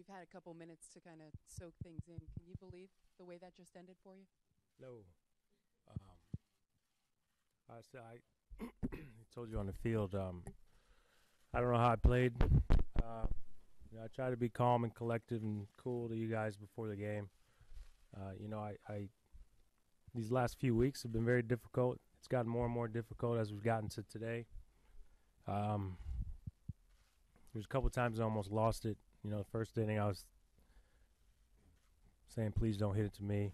you've had a couple minutes to kind of soak things in. Can you believe the way that just ended for you? No. I told you on the field. I don't know how I played. I try to be calm and collective and cool to you guys before the game. I these last few weeks have been very difficult. It's gotten more and more difficult as we've gotten to today. There's a couple times I almost lost it. The first inning I was saying, please don't hit it to me.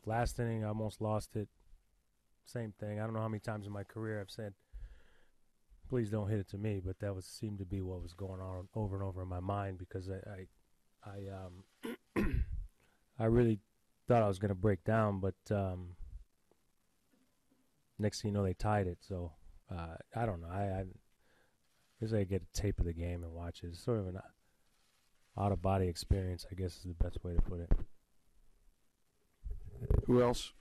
Last inning I almost lost it. Same thing. I don't know how many times in my career I've said, please don't hit it to me, but that seemed to be what was going on over and over in my mind because I really thought I was going to break down, but next thing you know, they tied it. So I don't know. I guess I get a tape of the game and watch it. It's sort of an out-of-body experience, I guess is the best way to put it. Who else?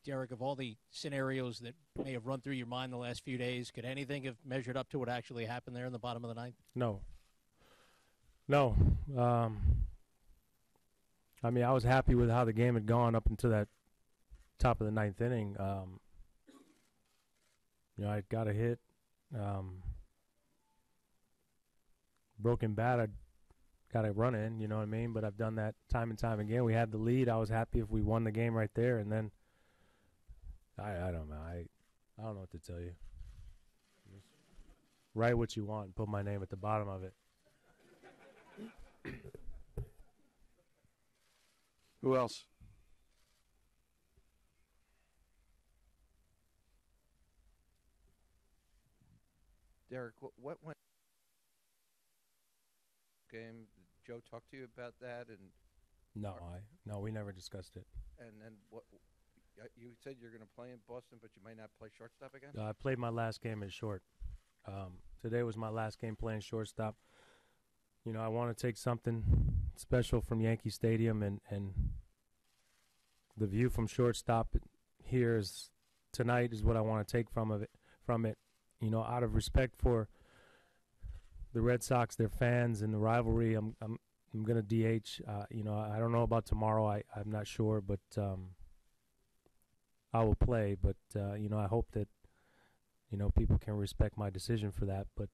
Derek, of all the scenarios that may have run through your mind the last few days, could anything have measured up to what actually happened there in the bottom of the ninth? No. I mean, I was happy with how the game had gone up until that top of the ninth inning. I got a hit. Broken bat, I got a run in, you know what I mean? But I've done that time and time again. We had the lead. I was happy if we won the game right there, and then I don't know. I don't know what to tell you. Just write what you want and put my name at the bottom of it. Who else? Derek, what went game? Did Joe talk to you about that? And No, we never discussed it. and then what? You said you're going to play in Boston, but you might not play shortstop again. I played my last game at short. Today was my last game playing shortstop. I want to take something special from Yankee Stadium, and the view from shortstop here tonight is what I want to take from it. Out of respect for the Red Sox, their fans, and the rivalry, I'm going to DH. I don't know about tomorrow. I'm not sure, but I will play. But I hope that people can respect my decision for that. But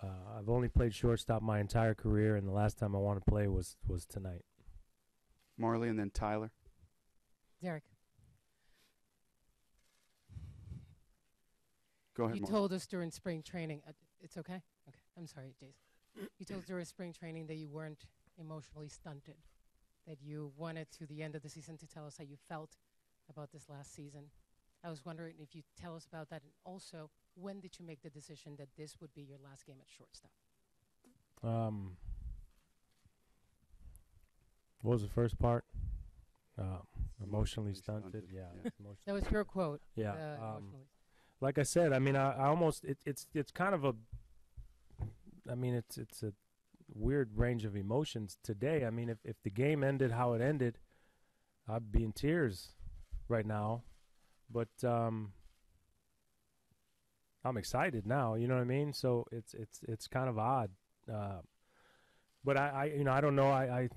I've only played shortstop my entire career, and the last time I want to play was tonight. Marley and then Tyler. Derek, Go ahead, you Marley. told us during spring training. It's okay? Okay. I'm sorry, Jason. You told us during spring training that you weren't emotionally stunted, that you wanted to the end of the season to tell us how you felt about this last season. I was wondering if you'd tell us about that, and also, when did you make the decision that this would be your last game at shortstop? What was the first part? Emotionally stunted. Yeah. Emotionally. That was your quote. Yeah. Emotionally. Like I said, I mean, I almost it's kind of it's a weird range of emotions today. I mean, if the game ended how it ended, I'd be in tears right now. But I'm excited now. You know what I mean? So it's kind of odd. But I don't know. I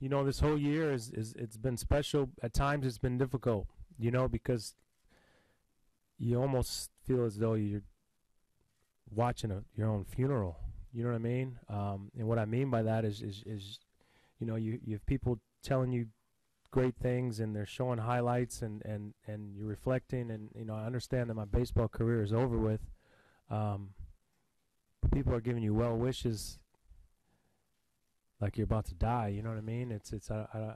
this whole year it's been special. At times it's been difficult. Because you almost feel as though you're watching your own funeral. You know what I mean? And what I mean by that is you have people telling you great things, and they're showing highlights, and you're reflecting, and I understand that my baseball career is over with. But people are giving you well wishes like you're about to die. You know what I mean? I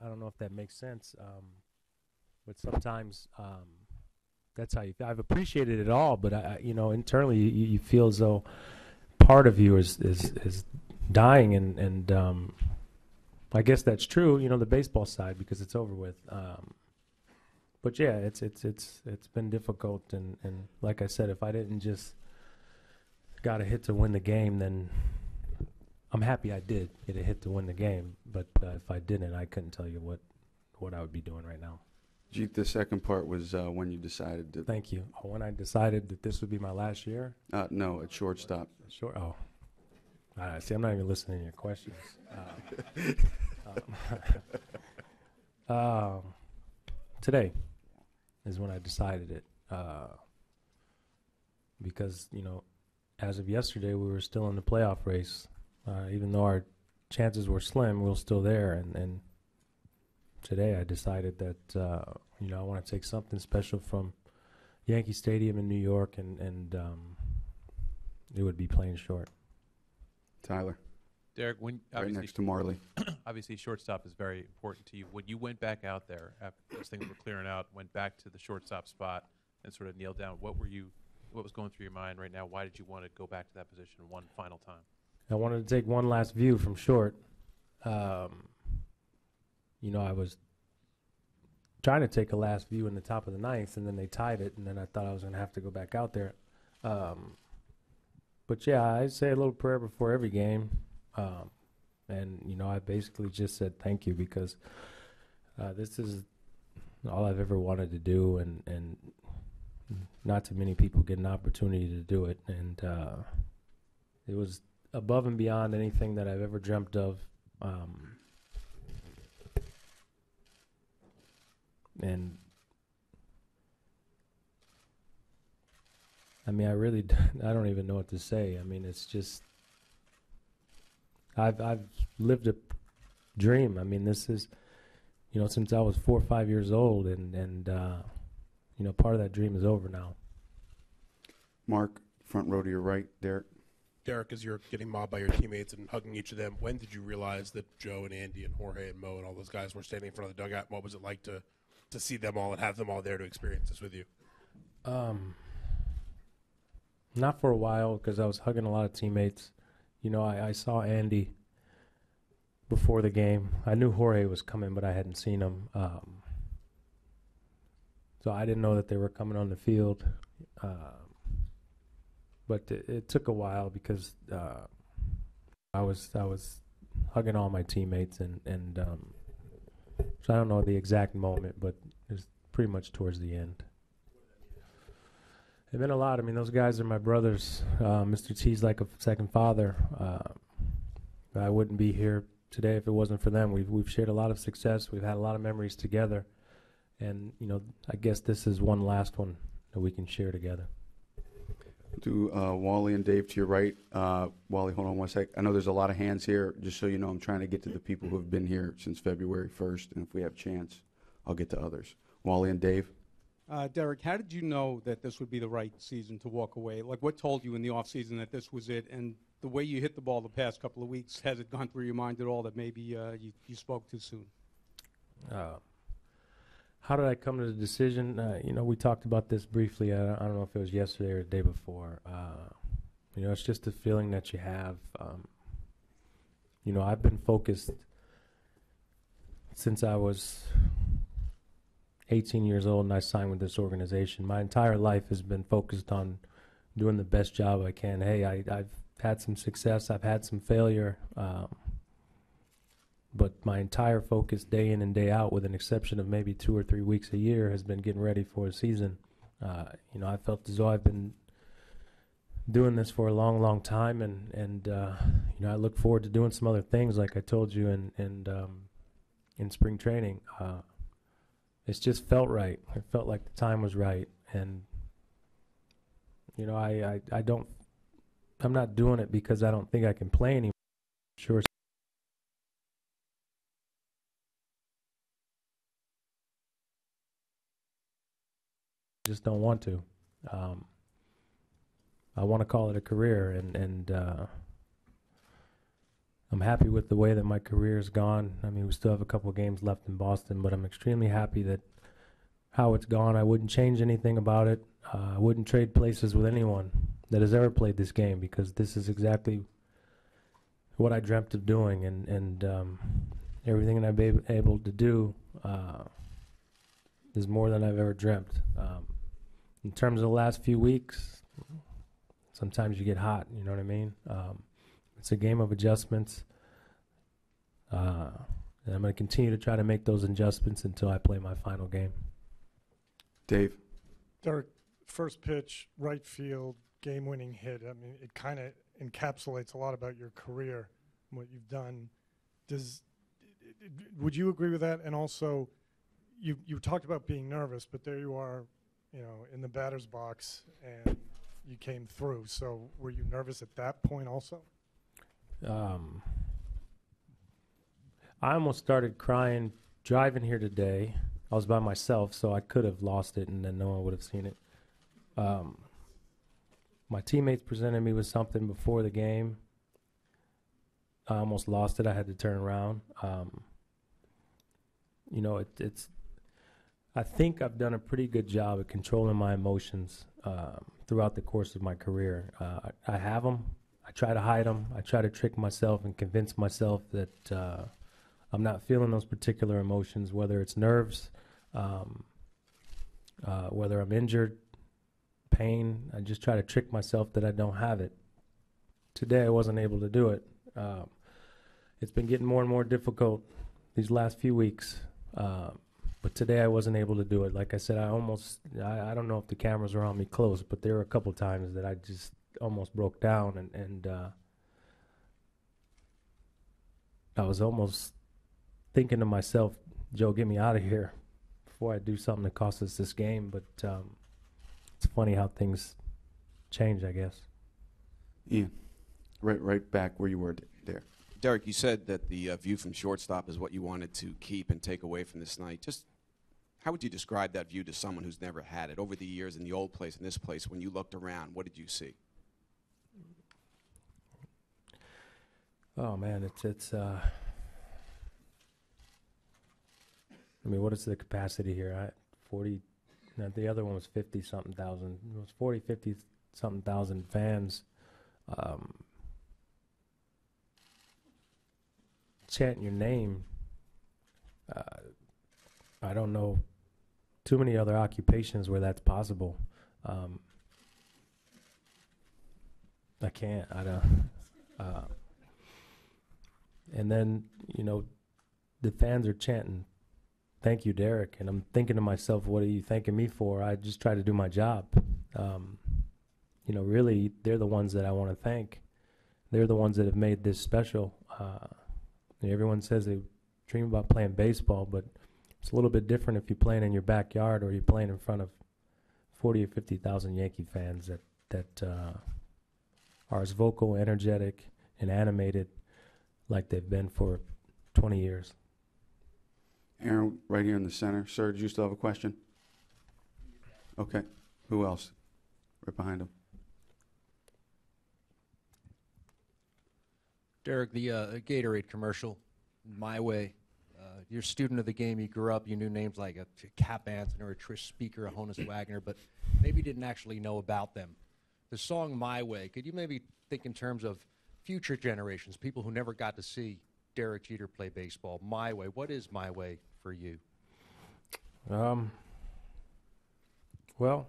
don't know if that makes sense. But sometimes that's how you feel. I've appreciated it all, but internally you feel as though part of you is dying, and I guess that's true. The baseball side, because it's over with. But yeah, it's been difficult, and like I said, if I didn't just got a hit to win the game, then I'm happy I did get a hit to win the game. But if I didn't, I couldn't tell you what what I would be doing right now. Jeet, the second part was when you decided to. Thank you. When I decided that this would be my last year. No, at shortstop. Sure. Oh, see, I'm not even listening to your questions. Today is when I decided it, because as of yesterday, we were still in the playoff race. Even though our chances were slim, we were still there. And today, I decided that I want to take something special from Yankee Stadium in New York, and it would be playing short. Tyler, Derek, when right obviously, next to Marley. obviously shortstop is very important to you. When you went back out there after those things were clearing out, went back to the shortstop spot and sort of kneeled down, what was going through your mind right now? Why did you want to go back to that position one final time? I wanted to take one last view from short. I was trying to take a last view in the top of the ninth, and then they tied it, and then I thought I was going to have to go back out there. But yeah, I say a little prayer before every game. And I basically just said thank you, because this is all I've ever wanted to do, and not too many people get an opportunity to do it. And it was above and beyond anything that I've ever dreamt of. And I mean, I don't even know what to say. I mean, it's just, I've lived a dream. I mean, this is, since I was 4 or 5 years old, and part of that dream is over now. Mark, front row to your right. Derek. Derek, as you're getting mobbed by your teammates and hugging each of them, when did you realize that Joe and Andy and Jorge and Mo and all those guys were standing in front of the dugout? What was it like to see them all and have them all there to experience this with you? Not for a while, because I was hugging a lot of teammates. I saw Andy before the game. I knew Jorge was coming, but I hadn't seen him. So I didn't know that they were coming on the field. But it took a while, because I was hugging all my teammates, and so I don't know the exact moment, but it was pretty much towards the end. It meant a lot. I mean, those guys are my brothers. Mr. T's like a second father. I wouldn't be here today if it wasn't for them. We've shared a lot of success. We've had a lot of memories together, and I guess this is one last one that we can share together. To Wally and Dave to your right. Wally, hold on one sec. I know there's a lot of hands here. Just so you know, I'm trying to get to the people who have been here since February 1st, and if we have a chance, I'll get to others. Wally and Dave. Derek, how did you know that this would be the right season to walk away? Like, what told you in the offseason that this was it? And the way you hit the ball the past couple of weeks, has it gone through your mind at all that maybe you spoke too soon? How did I come to the decision? We talked about this briefly. I don't know if it was yesterday or the day before. It's just a feeling that you have. I've been focused since I was 18 years old and I signed with this organization. My entire life has been focused on doing the best job I can. Hey, I've had some success. I've had some failure. But my entire focus day in and day out, with an exception of maybe 2 or 3 weeks a year, has been getting ready for a season. I felt as though I've been doing this for a long, long time, and I look forward to doing some other things, like I told you in spring training. It's just felt right. It felt like the time was right, and I'm not doing it because I don't think I can play anymore. Sure. Just don't want to. I want to call it a career, and I'm happy with the way that my career has gone. I mean, we still have a couple of games left in Boston, but I'm extremely happy that how it's gone. I wouldn't change anything about it. I wouldn't trade places with anyone that has ever played this game, because this is exactly what I dreamt of doing, and everything that I've been able to do is more than I've ever dreamt. In terms of the last few weeks, sometimes you get hot, you know what I mean? It's a game of adjustments. And I'm going to continue to try to make those adjustments until I play my final game. Dave. Derek, first pitch, right field, game-winning hit. I mean, it kind of encapsulates a lot about your career, and what you've done. Would you agree with that? And also, you talked about being nervous, but there you are, in the batter's box, and you came through. So were you nervous at that point also? I almost started crying driving here today. I was by myself, so I could have lost it, and then no one would have seen it. My teammates presented me with something before the game. I almost lost it. I had to turn around. I think I've done a pretty good job at controlling my emotions throughout the course of my career. I have them. I try to hide them. I try to trick myself and convince myself that I'm not feeling those particular emotions, whether it's nerves, whether I'm injured, pain. I just try to trick myself that I don't have it. Today I wasn't able to do it. It's been getting more and more difficult these last few weeks. But today I wasn't able to do it. Like I said, I don't know if the cameras are on me close, but there were a couple times that I just almost broke down and I was almost thinking to myself, Joe, get me out of here before I do something that costs us this game. But it's funny how things change, I guess. Ian, right back where you were there. Derek, you said that the view from shortstop is what you wanted to keep and take away from this night. Just how would you describe that view to someone who's never had it? Over the years in the old place and this place, when you looked around, what did you see? Oh, man, it's I mean, what is the capacity here? 40, the other one was 50-something thousand. It was 40, 50-something thousand fans. Chanting your name. I don't know too many other occupations where that's possible. I can't. I don't. And then, the fans are chanting, "Thank you, Derek." And I'm thinking to myself, what are you thanking me for? I just try to do my job. Really, they're the ones that I want to thank. They're the ones that have made this special. Everyone says they dream about playing baseball, but it's a little bit different if you're playing in your backyard or you're playing in front of 40 or 50,000 Yankee fans that are as vocal, energetic, and animated like they've been for 20 years. Aaron, right here in the center. Sir, do you still have a question? Okay. Who else? Right behind him. Derek, the Gatorade commercial, My Way. You're a student of the game. You grew up. You knew names like a Cap Anthony or a Trish Speaker, a Honus Wagner, but maybe didn't actually know about them. The song My Way, could you maybe think in terms of future generations, people who never got to see Derek Jeter play baseball? My Way. What is My Way for you? Well,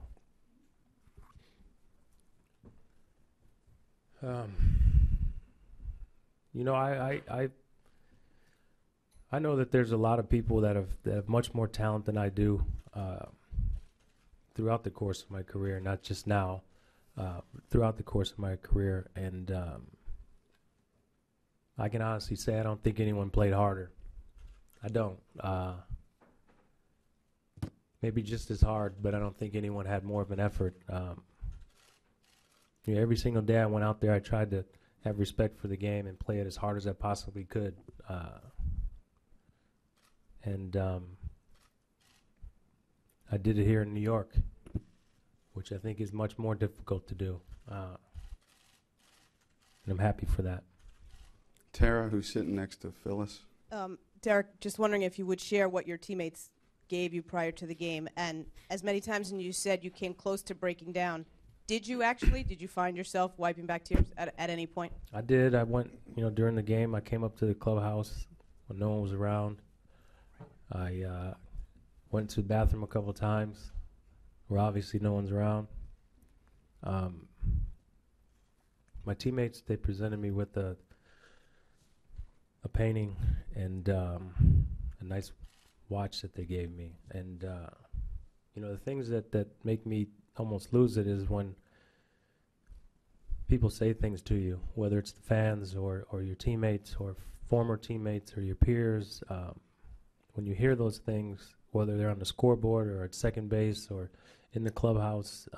I know that there's a lot of people that have much more talent than I do throughout the course of my career, not just now, throughout the course of my career. And I can honestly say I don't think anyone played harder. I don't. Maybe just as hard, but I don't think anyone had more of an effort. Every single day I went out there, I tried to have respect for the game and play it as hard as I possibly could. And I did it here in New York, which I think is much more difficult to do. And I'm happy for that. Tara, who's sitting next to Phyllis. Derek, just wondering if you would share what your teammates gave you prior to the game. And as many times as you said you came close to breaking down, did you find yourself wiping back tears at any point? I did. I went, during the game, I came up to the clubhouse when no one was around. I went to the bathroom a couple times where obviously no one's around. My teammates, they presented me with a painting, and a nice watch that they gave me. And you know, the things that make me almost lose it is when people say things to you, whether it's the fans or your teammates or former teammates or your peers. When you hear those things, whether they're on the scoreboard or at second base or in the clubhouse,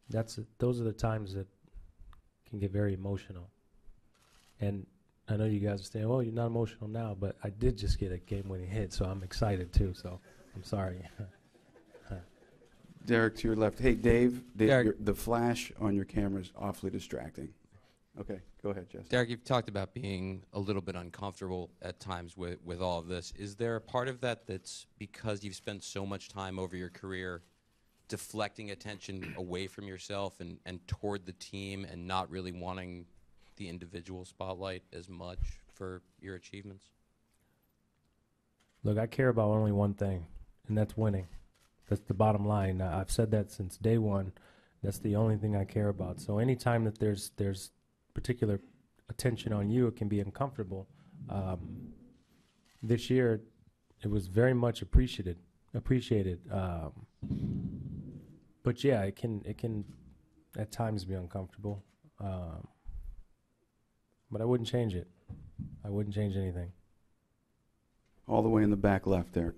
those are the times that can get very emotional. And I know you guys are saying, "Well, you're not emotional now," but I did just get a game-winning hit, so I'm excited too. So I'm sorry. Derek, to your left. Hey, Dave, Derek. the flash on your camera is awfully distracting. Okay, go ahead, Jess. Derek, you've talked about being a little bit uncomfortable at times with all of this. Is there a part of that that's because you've spent so much time over your career deflecting attention away from yourself and toward the team and not really wanting the individual spotlight as much for your achievements? Look, I care about only one thing, and that's winning. That's the bottom line. I've said that since day one. That's the only thing I care about. So anytime that there's particular attention on you, it can be uncomfortable. This year, it was very much appreciated. But yeah, it can at times be uncomfortable. But I wouldn't change it. I wouldn't change anything. All the way in the back left there.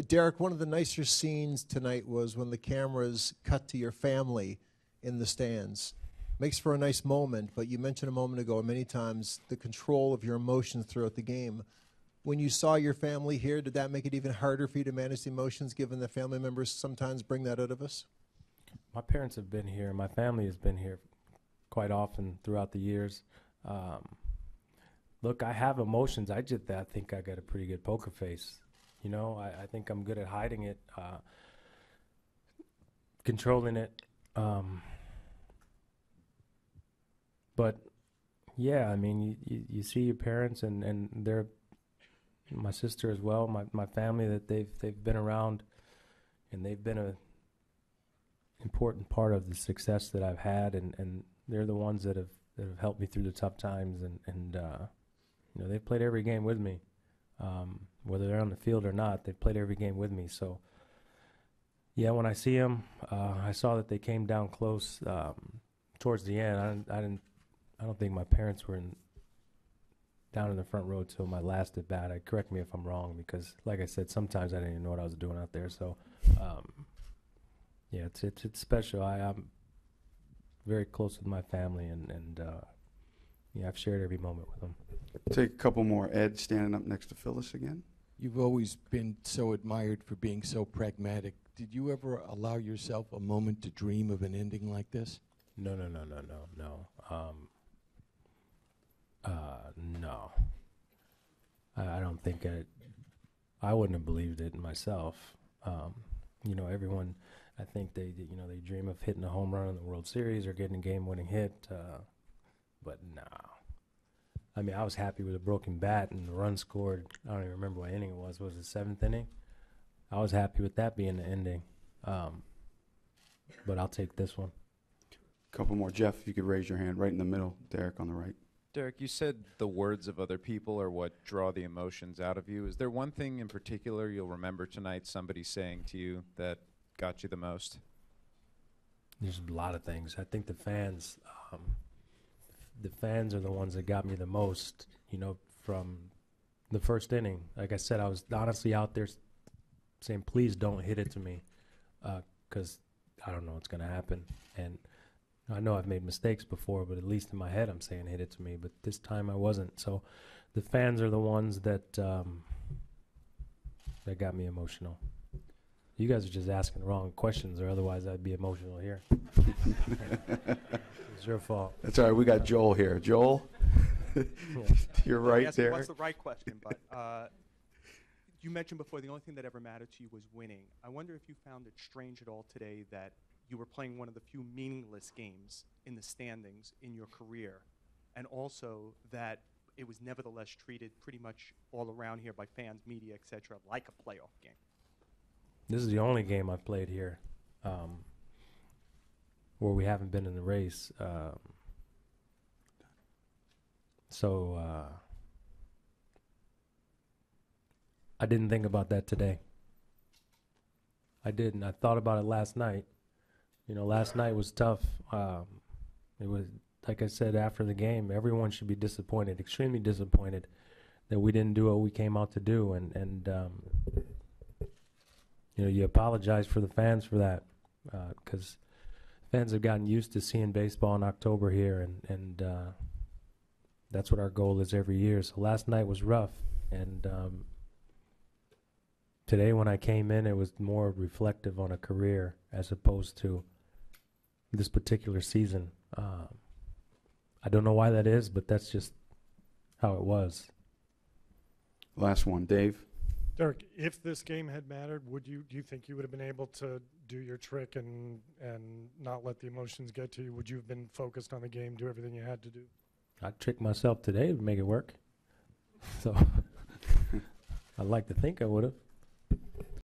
Derek, one of the nicer scenes tonight was when the cameras cut to your family in the stands. Makes for a nice moment, but you mentioned a moment ago many times the control of your emotions throughout the game. When you saw your family here, did that make it even harder for you to manage the emotions, given that family members sometimes bring that out of us? My parents have been here. My family has been here quite often throughout the years. Look, I have emotions. I think I got a pretty good poker face. You know, I think I'm good at hiding it, controlling it. But yeah, I mean, you see your parents and they're my sister as well, my family, that they've been around, and they've been a important part of the success that I've had, and they're the ones that have helped me through the tough times, and you know, they've played every game with me. Whether they're on the field or not, they've played every game with me. So, yeah, when I see them, I saw that they came down close towards the end. I don't think my parents were down in the front row till my last at bat. Correct me if I'm wrong, because, like I said, sometimes I didn't even know what I was doing out there. So, yeah, it's special. I'm very close with my family, and yeah, I've shared every moment with them. Take a couple more. Ed, standing up next to Phyllis again. You've always been so admired for being so pragmatic. Did you ever allow yourself a moment to dream of an ending like this? No. No. I don't think I wouldn't have believed it myself. You know, everyone, I think they dream of hitting a home run in the World Series or getting a game-winning hit, but no. I mean, I was happy with a broken bat and the run scored. I don't even remember what inning it was. Was it seventh inning? I was happy with that being the ending. But I'll take this one. Couple more. Jeff, if you could raise your hand right in the middle. Derek on the right. Derek, you said the words of other people are what draw the emotions out of you. Is there one thing in particular you'll remember tonight, somebody saying to you, that got you the most? There's a lot of things. I think the fans are the ones that got me the most, you know, from the first inning. Like I said, I was honestly out there saying, please don't hit it to me, because I don't know what's going to happen. And I know I've made mistakes before, but at least in my head I'm saying hit it to me. But this time I wasn't. So the fans are the ones that that got me emotional. You guys are just asking the wrong questions, or otherwise I'd be emotional here. It's your fault. That's all right. We got Joel here. Joel, you're right there. What's the right question? But you mentioned before the only thing that ever mattered to you was winning. I wonder if you found it strange at all today that you were playing one of the few meaningless games in the standings in your career, and also that it was nevertheless treated pretty much all around here by fans, media, etc., like a playoff game. This is the only game I've played here where we haven't been in the race. So I didn't think about that today. I didn't. I thought about it last night. You know, last night was tough. It was, like I said after the game, everyone should be disappointed, extremely disappointed, that we didn't do what we came out to do. And you know, you apologize for the fans for that, because fans have gotten used to seeing baseball in October here, and that's what our goal is every year. So last night was rough, and today when I came in, it was more reflective on a career as opposed to this particular season. I don't know why that is, but that's just how it was. Last one, Dave. Derek, if this game had mattered, do you think you would have been able to do your trick and not let the emotions get to you? Would you have been focused on the game, do everything you had to do? I tricked myself today to make it work. So I'd like to think I would have.